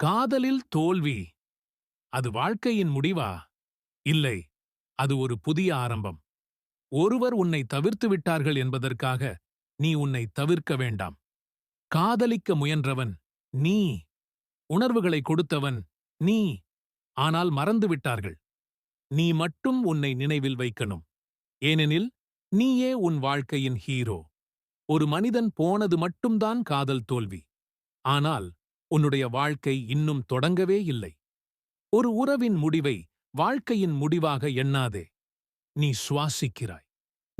காதலில் தோல்வி அது வாழ்க்கையின் முடிவா? இல்லை, அது ஒரு புதிய ஆரம்பம். ஒருவர் உன்னை தவிர்த்து விட்டார்கள் என்பதற்காக நீ உன்னை தவிர்க்க வேண்டாம். காதலிக்க முயன்றவன் நீ, உணர்வுகளை கொடுத்தவன் நீ. ஆனால் மறந்து விட்டார்கள். நீ மட்டும் உன்னை நினைவில் வைக்கணும். ஏனெனில் நீயே உன் வாழ்க்கையின் ஹீரோ. ஒரு மனிதன் போனது மட்டும்தான் காதல் தோல்வி. ஆனால் உன்னுடைய வாழ்க்கை இன்னும் தொடங்கவே இல்லை. ஒரு உறவின் முடிவை வாழ்க்கையின் முடிவாக எண்ணாதே. நீ சுவாசிக்கிறாய்,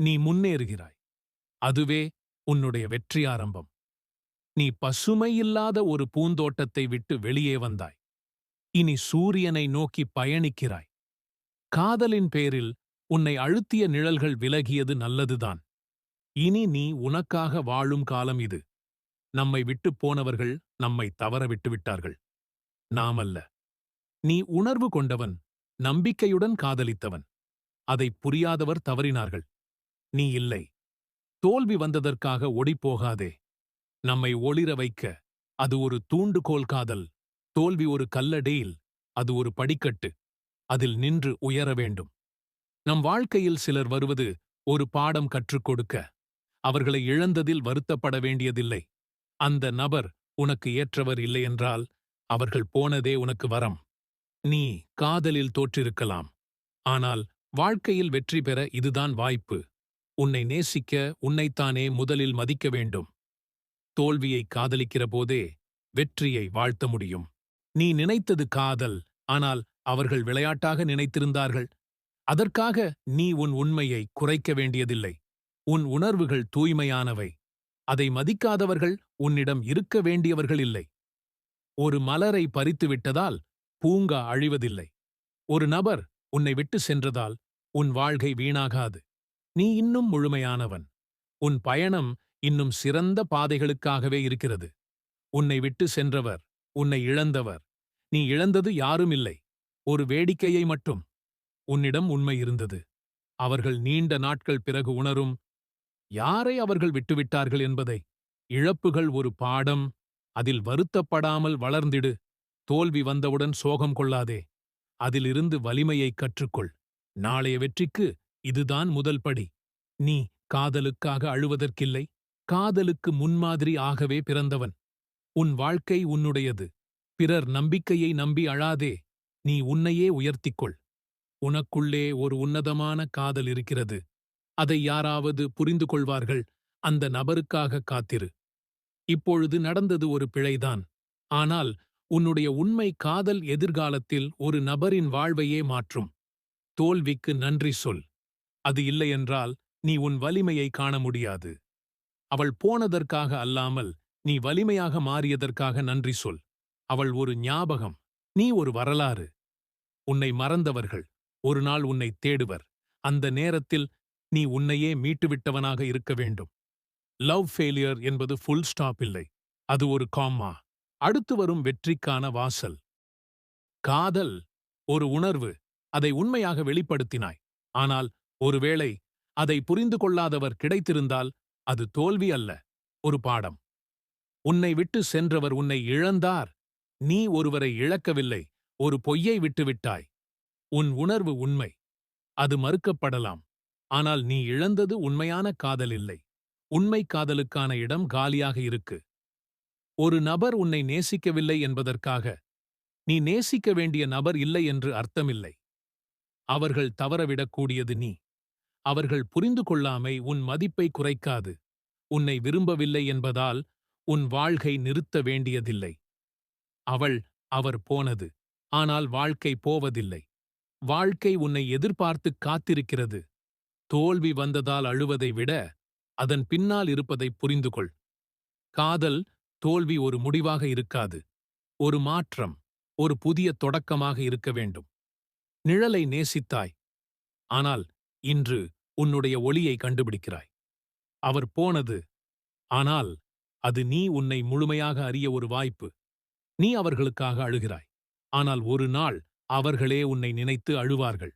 நீ முன்னேறுகிறாய். அதுவே உன்னுடைய வெற்றி ஆரம்பம். நீ பசுமையில்லாத ஒரு பூந்தோட்டத்தை விட்டு வெளியே வந்தாய். இனி சூரியனை நோக்கி பயணிக்கிறாய். காதலின் பேரில் உன்னை அழுத்திய நிழல்கள் விலகியது நல்லதுதான். இனி நீ உனக்காக வாழும் காலம் இது. நம்மை விட்டுப் போனவர்கள் நம்மை தவற விட்டுவிட்டார்கள். நாமல்ல. நீ உணர்வு கொண்டவன், நம்பிக்கையுடன் காதலித்தவன். அதை புரியாதவர் தவறினார்கள். நீ இல்லை. தோல்வி வந்ததற்காக ஓடிப்போகாதே. நம்மை ஒளிர வைக்க அது ஒரு தூண்டுகோல். காதல் தோல்வி ஒரு கல்லடேல். அது ஒரு படிக்கட்டு. அதில் நின்று உயர வேண்டும். நம் வாழ்க்கையில் சிலர் வருவது ஒரு பாடம் கற்றுக் கொடுக்க. அவர்களை இழந்ததில் வருத்தப்பட வேண்டியதில்லை. அந்த நபர் உனக்கு ஏற்றவர் இல்லையென்றால் அவர்கள் போனதே உனக்கு வரம். நீ காதலில் தோற்றிருக்கலாம். ஆனால் வாழ்க்கையில் வெற்றி பெற இதுதான் வாய்ப்பு. உன்னை நேசிக்க உன்னைத்தானே முதலில் மதிக்க வேண்டும். தோல்வியை காதலிக்கிற போதே வெற்றியை வாழ்த்த முடியும். நீ நினைத்தது காதல், ஆனால் அவர்கள் விளையாட்டாக நினைத்திருந்தார்கள். அதற்காக நீ உன் உண்மையை குறைக்க வேண்டியதில்லை. உன் உணர்வுகள் தூய்மையானவை. அதை மதிக்காதவர்கள் உன்னிடம் இருக்க வேண்டியவர்கள் இல்லை. ஒரு மலரை பறித்துவிட்டதால் பூங்கா அழிவதில்லை. ஒரு நபர் உன்னை விட்டு சென்றதால் உன் வாழ்க்கை வீணாகாது. நீ இன்னும் முழுமையானவன். உன் பயணம் இன்னும் சிறந்த பாதைகளுக்காகவே இருக்கிறது. உன்னை விட்டு சென்றவர், உன்னை இழந்தவர். நீ இழந்தது யாரும் இல்லை, ஒரு வேடிக்கையை மட்டும். உன்னிடம் உண்மை இருந்தது. அவர்கள் நீண்ட நாட்கள் பிறகு உணரும் யாரை அவர்கள் விட்டுவிட்டார்கள் என்பதை. இழப்புகள் ஒரு பாடம். அதில் வருத்தப்படாமல் வளர்ந்திடு. தோல்வி வந்தவுடன் சோகம் கொள்ளாதே. அதிலிருந்து வலிமையை கற்றுக்கொள். நாளைய வெற்றிக்கு இதுதான் முதல் படி. நீ காதலுக்காக அழுவதற்கில்லை. காதலுக்கு முன்மாதிரி ஆகவே பிறந்தவன். உன் வாழ்க்கை உன்னுடையது. பிறர் நம்பிக்கையை நம்பி அழாதே. நீ உன்னையே உயர்த்திக்கொள். உனக்குள்ளே ஒரு உன்னதமான காதல் இருக்கிறது. அதை யாராவது புரிந்து கொள்வார்கள். அந்த நபருக்காக காத்திரு. இப்பொழுது நடந்தது ஒரு பிழைதான். ஆனால் உன்னுடைய உண்மை காதல் எதிர்காலத்தில் ஒரு நபரின் வாழ்வையே மாற்றும். தோல்விக்கு நன்றி சொல். அது இல்லையென்றால் நீ உன் வலிமையை காண முடியாது. அவள் போனதற்காக அல்லாமல் நீ வலிமையாக மாறியதற்காக நன்றி சொல். அவள் ஒரு ஞாபகம், நீ ஒரு வரலாறு. உன்னை மறந்தவர்கள் ஒரு நாள் உன்னை தேடுவர். அந்த நேரத்தில் நீ உன்னையே மீட்டுவிட்டவனாக இருக்க வேண்டும். லவ் ஃபெயிலியர் என்பது ஃபுல் ஸ்டாப் இல்லை. அது ஒரு காமா. அடுத்து வரும் வெற்றிக்கான வாசல். காதல் ஒரு உணர்வு. அதை உண்மையாக வெளிப்படுத்தினாய். ஆனால் ஒருவேளை அதை புரிந்து கொள்ளாதவர் கிடைத்திருந்தால் அது தோல்வி அல்ல, ஒரு பாடம். உன்னை விட்டு சென்றவர் உன்னை இழந்தார். நீ ஒருவரை இழக்கவில்லை, ஒரு பொய்யை விட்டுவிட்டாய். உன் உணர்வு உண்மை. அது மறுக்கப்படலாம். ஆனால் நீ இழந்தது உண்மையான காதல் இல்லை. உண்மை காதலுக்கான இடம் காலியாக இருக்கு. ஒரு நபர் உன்னை நேசிக்கவில்லை என்பதற்காக நீ நேசிக்க வேண்டிய நபர் இல்லை என்று அர்த்தமில்லை. அவர்கள் தவறவிடக்கூடியது நீ. அவர்கள் புரிந்து கொள்ளாமை உன் மதிப்பை குறைக்காது. உன்னை விரும்பவில்லை என்பதால் உன் வாழ்க்கை நிறுத்த வேண்டியதில்லை. அவர் போனது. ஆனால் வாழ்க்கை போவதில்லை. வாழ்க்கை உன்னை எதிர்பார்த்து காத்திருக்கிறது. தோல்வி வந்ததால் அழுவதை விட அதன் பின்னால் இருப்பதை புரிந்துகொள். காதல் தோல்வி ஒரு முடிவாக இருக்காது. ஒரு மாற்றம், ஒரு புதிய தொடக்கமாக இருக்க வேண்டும். நிழலை நேசித்தாய். ஆனால் இன்று உன்னுடைய ஒளியை கண்டுபிடிக்கிறாய். அவர் போனது. ஆனால் அது நீ உன்னை முழுமையாக அறிய ஒரு வாய்ப்பு. நீ அவர்களுக்காக அழுகிறாய். ஆனால் ஒரு நாள் அவர்களே உன்னை நினைத்து அழுவார்கள்.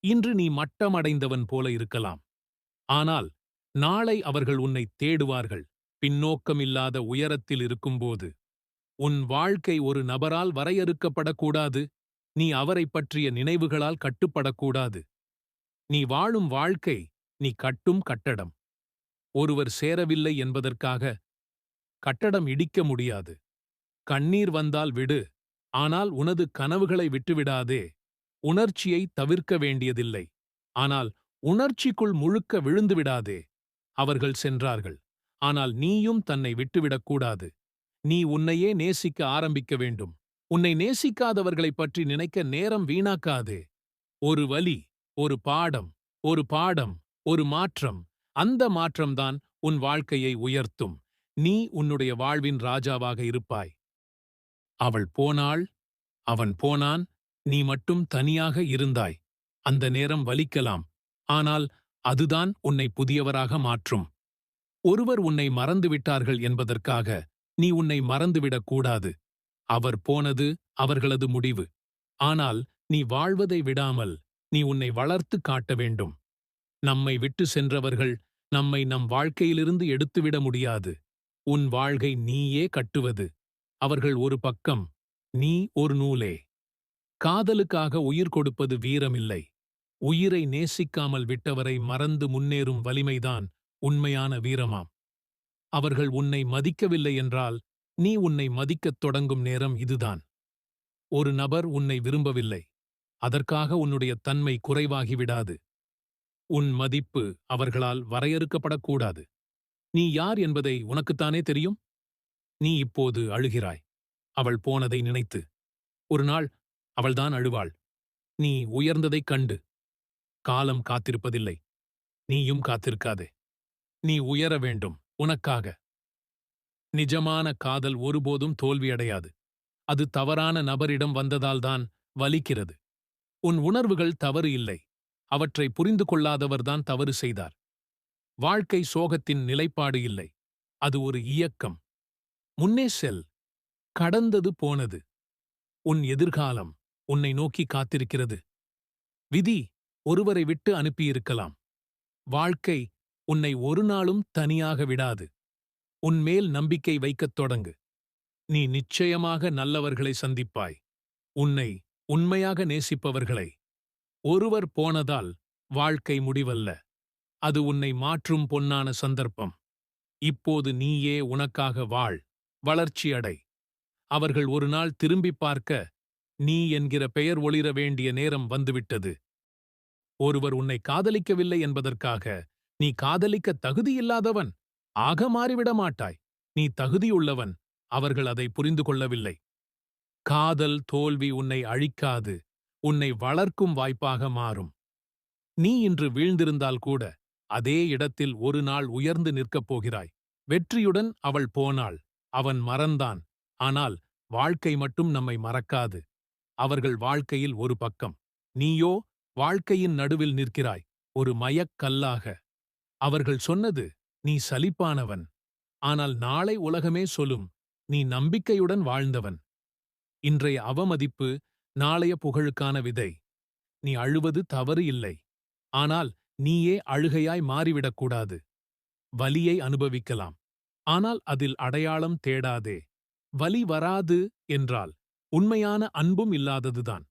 இன்று நீ மட்டமடைந்தவன் போல இருக்கலாம். ஆனால் நாளை அவர்கள் உன்னை தேடுவார்கள். பின்னோக்கமில்லாத உயரத்தில் இருக்கும்போது. உன் வாழ்க்கை ஒரு நபரால் வரையறுக்கப்படக்கூடாது. நீ அவரைப் பற்றிய நினைவுகளால் கட்டுப்படக்கூடாது. நீ வாழும் வாழ்க்கை நீ கட்டும் கட்டடம். ஒருவர் சேரவில்லை என்பதற்காக கட்டடம் இடிக்க முடியாது. கண்ணீர் வந்தால் விடு, ஆனால் உனது கனவுகளை விட்டுவிடாதே. உணர்ச்சியை தவிர்க்க வேண்டியதில்லை, ஆனால் உணர்ச்சிக்குள் முழுக்க விழுந்துவிடாதே. அவர்கள் சென்றார்கள், ஆனால் நீயும் தன்னை விட்டுவிடக்கூடாது. நீ உன்னையே நேசிக்க ஆரம்பிக்க வேண்டும். உன்னை நேசிக்காதவர்களைப் பற்றி நினைக்க நேரம் வீணாக்காதே. ஒரு வலி, ஒரு பாடம், ஒரு பாடம், ஒரு மாற்றம். அந்த மாற்றம்தான் உன் வாழ்க்கையை உயர்த்தும். நீ உன்னுடைய வாழ்வின் ராஜாவாக இருப்பாய். அவள் போனாள், அவன் போனான், நீ மட்டும் தனியாக இருந்தாய். அந்த நேரம் வலிக்கலாம், ஆனால் அதுதான் உன்னை புதியவராக மாற்றும். ஒருவர் உன்னை மறந்துவிட்டார்கள் என்பதற்காக நீ உன்னை மறந்துவிடக் கூடாது. அவர் போனது அவர்களது முடிவு. ஆனால் நீ வாழ்வதை விடாமல் நீ உன்னை வளர்த்து காட்ட வேண்டும். நம்மை விட்டு சென்றவர்கள் நம்மை நம் வாழ்க்கையிலிருந்து எடுத்துவிட முடியாது. உன் வாழ்க்கை நீயே கட்டுவது. அவர்கள் ஒரு பக்கம், நீ ஒரு நூலே. காதலுக்காக உயிர் கொடுப்பது வீரமில்லை. உயிரை நேசிக்காமல் விட்டவரை மறந்து முன்னேறும் வலிமைதான் உண்மையான வீரமாம். அவர்கள் உன்னை மதிக்கவில்லை என்றால் நீ உன்னை மதிக்கத் தொடங்கும் நேரம் இதுதான். ஒரு நபர் உன்னை விரும்பவில்லை, அதற்காக உன்னுடைய தன்மை குறைவாகிவிடாது. உன் மதிப்பு அவர்களால் வரையறுக்கப்படக்கூடாது. நீ யார் என்பதை உனக்குத்தானே தெரியும். நீ இப்போது அழுகிறாய், அவள் போனதை நினைத்து. ஒரு நாள் அவள்தான் அழுவாள். நீ உயர்ந்ததைக் கண்டு. காலம் காத்திருப்பதில்லை, நீயும் காத்திருக்காதே. நீ உயர வேண்டும் உனக்காக. நிஜமான காதல் ஒருபோதும் தோல்வியடையாது. அது தவறான நபரிடம் வந்ததால்தான் வலிக்கிறது. உன் உணர்வுகள் தவறு இல்லை, அவற்றை புரிந்து கொள்ளாதவர்தான் தவறு செய்தார். வாழ்க்கை சோகத்தின் நிலைப்பாடு இல்லை, அது ஒரு இயக்கம். முன்னே செல். கடந்தது போனது. உன் எதிர்காலம் உன்னை நோக்கி காத்திருக்கிறது. விதி ஒருவரை விட்டு அனுப்பியிருக்கலாம். வாழ்க்கை உன்னை ஒரு நாளும் தனியாக விடாது. உன்மேல் நம்பிக்கை வைக்கத் தொடங்கு. நீ நிச்சயமாக நல்லவர்களை சந்திப்பாய். உன்னை உண்மையாக நேசிப்பவர்களை. ஒருவர் போனதால் வாழ்க்கை முடிவல்ல, அது உன்னை மாற்றும் பொன்னான சந்தர்ப்பம். இப்போது நீயே உனக்காக வாழ், வளர்ச்சியடை. அவர்கள் ஒரு நாள் திரும்பிப் பார்க்க நீ என்கிற பெயர் ஒளிர வேண்டிய நேரம் வந்துவிட்டது. ஒருவர் உன்னை காதலிக்கவில்லை என்பதற்காக நீ காதலிக்க தகுதியில்லாதவன் ஆக மாறிவிட மாட்டாய். நீ தகுதியுள்ளவன். அவர்கள் அதை புரிந்து கொள்ளவில்லை. காதல் தோல்வி உன்னை அழிக்காது, உன்னை வளர்க்கும் வாய்ப்பாக மாறும். நீ இன்று வீழ்ந்திருந்தால் கூட அதே இடத்தில் ஒரு நாள் உயர்ந்து நிற்கப் போகிறாய். வெற்றியுடன் அவள் போனாள், அவன் மறந்தான். ஆனால் வாழ்க்கை மட்டும் நம்மை மறக்காது. அவர்கள் வாழ்க்கையில் ஒரு பக்கம், நீயோ வாழ்க்கையின் நடுவில் நிற்கிறாய், ஒரு மயக்கல்லாக. அவர்கள் சொன்னது, நீ சலிப்பானவன். ஆனால் நாளை உலகமே சொல்லும், நீ நம்பிக்கையுடன் வாழ்ந்தவன். இன்றைய அவமதிப்பு நாளைய புகழுக்கான விதை. நீ அழுவது தவறு இல்லை, ஆனால் நீயே அழுகையாய் மாறிவிடக்கூடாது. வலியை அனுபவிக்கலாம், ஆனால் அதில் அடையாளம் தேடாதே. வலி வராது என்றால் உண்மையான அன்பும் இல்லாததுதான்.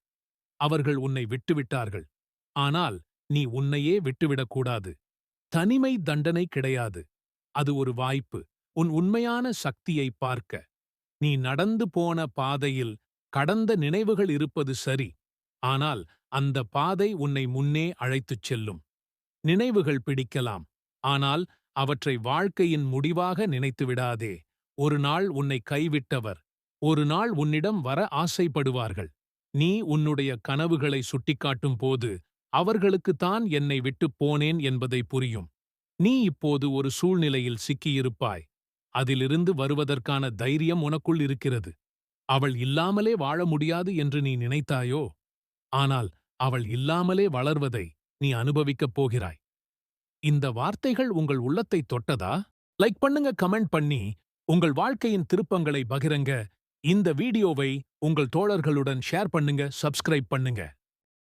அவர்கள் உன்னை விட்டுவிட்டார்கள், ஆனால் நீ உன்னையே விட்டுவிடக்கூடாது. தனிமை தண்டனை கிடையாது, அது ஒரு வாய்ப்பு உன் உண்மையான சக்தியை பார்க்க. நீ நடந்து போன பாதையில் கடந்த நினைவுகள் இருப்பது சரி, ஆனால் அந்த பாதை உன்னை முன்னே அழைத்துச் செல்லும். நினைவுகள் பிடிக்கலாம், ஆனால் அவற்றை வாழ்க்கையின் முடிவாக நினைத்துவிடாதே. ஒரு நாள் உன்னை கைவிட்டவர் ஒரு நாள் உன்னிடம் வர ஆசைப்படுவார்கள். நீ உன்னுடைய கனவுகளை சுட்டிக்காட்டும் போது அவர்களுக்குத்தான் என்னை விட்டுப் போனேன் என்பதை புரியும். நீ இப்போது ஒரு சூழ்நிலையில் சிக்கியிருப்பாய். அதிலிருந்து வருவதற்கான தைரியம் உனக்குள் இருக்கிறது. அவள் இல்லாமலே வாழ முடியாது என்று நீ நினைத்தாயோ? ஆனால் அவள் இல்லாமலே வளர்வதை நீ அனுபவிக்கப் போகிறாய். இந்த வார்த்தைகள் உங்கள் உள்ளத்தை தொட்டதா? லைக் பண்ணுங்க, கமெண்ட் பண்ணி உங்கள் வாழ்க்கையின் திருப்பங்களை பகிரங்க. இந்த வீடியோவை உங்கள் தோழர்களுடன் ஷேர் பண்ணுங்க, சப்ஸ்கிரைப் பண்ணுங்க.